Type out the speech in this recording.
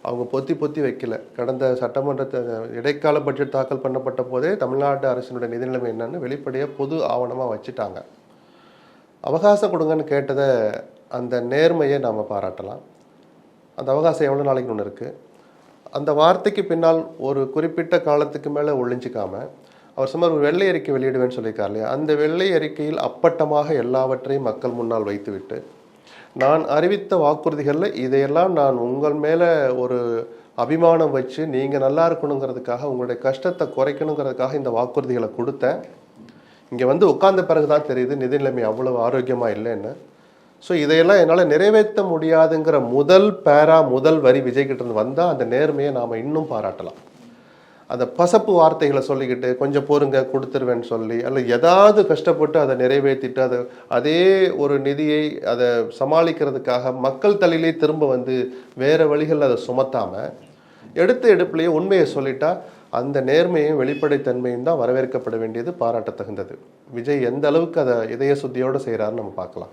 அவங்க பொத்தி பொத்தி வைக்கல. கடந்த சட்டமன்ற இடைக்கால பட்ஜெட் தாக்கல் பண்ணப்பட்ட போதே தமிழ்நாடு அரசினுடைய நிதி நிலைமை என்னன்னு வெளிப்படையாக பொது ஆவணமாக வச்சுட்டாங்க. அவகாசம் கொடுங்கன்னு கேட்டதை அந்த நேர்மையை நாம் பாராட்டலாம். அந்த அவகாசம் எவ்வளோ நாளைக்கு ஒன்று இருக்குது. அந்த வார்த்தைக்கு பின்னால் ஒரு குறிப்பிட்ட காலத்துக்கு மேலே ஒழிஞ்சிக்காம அவர் சுமார் ஒரு வெள்ளை அறிக்கை வெளியிடுவேன்னு சொல்லியிருக்கார் இல்லையா, அந்த வெள்ளை அறிக்கையில் அப்பட்டமாக எல்லாவற்றையும் மக்கள் முன்னால் வைத்துவிட்டு நான் அறிவித்த வாக்குறுதிகளில் இதையெல்லாம் நான் உங்கள் மேலே ஒரு அபிமானம் வச்சு நீங்கள் நல்லா இருக்கணுங்கிறதுக்காக உங்களுடைய கஷ்டத்தை குறைக்கணுங்கிறதுக்காக இந்த வாக்குறுதிகளை கொடுத்தேன். இங்கே வந்து உட்கார்ந்த பிறகு தான் தெரியுது நிதி நிலைமை அவ்வளவு ஆரோக்கியமாக இல்லைன்னு. ஸோ இதையெல்லாம் என்னால் நிறைவேற்ற முடியாதுங்கிற முதல் வரி விஜய்கிட்ட இருந்து வந்தால் அந்த நேர்மையை நாம் இன்னும் பாராட்டலாம். அந்த பசப்பு வார்த்தைகளை சொல்லிக்கிட்டு கொஞ்சம் பொறுங்க கொடுத்துருவேன்னு சொல்லி அல்ல ஏதாவது கஷ்டப்பட்டு அதை நிறைவேற்றிட்டு அதே ஒரு நிதியை அதை சமாளிக்கிறதுக்காக மக்கள் தலையிலே திரும்ப வந்து வேறு வழிகளில் அதை சுமத்தாமல் எடுத்த எடுப்புலேயே உண்மையை சொல்லிட்டா அந்த நேர்மையும் வெளிப்படைத்தன்மையும் தான் வரவேற்கப்பட வேண்டியது, பாராட்ட தகுந்தது. விஜய் எந்த அளவுக்கு அதை இதய சுத்தியோடு செய்கிறாருன்னு நம்ம பார்க்கலாம்.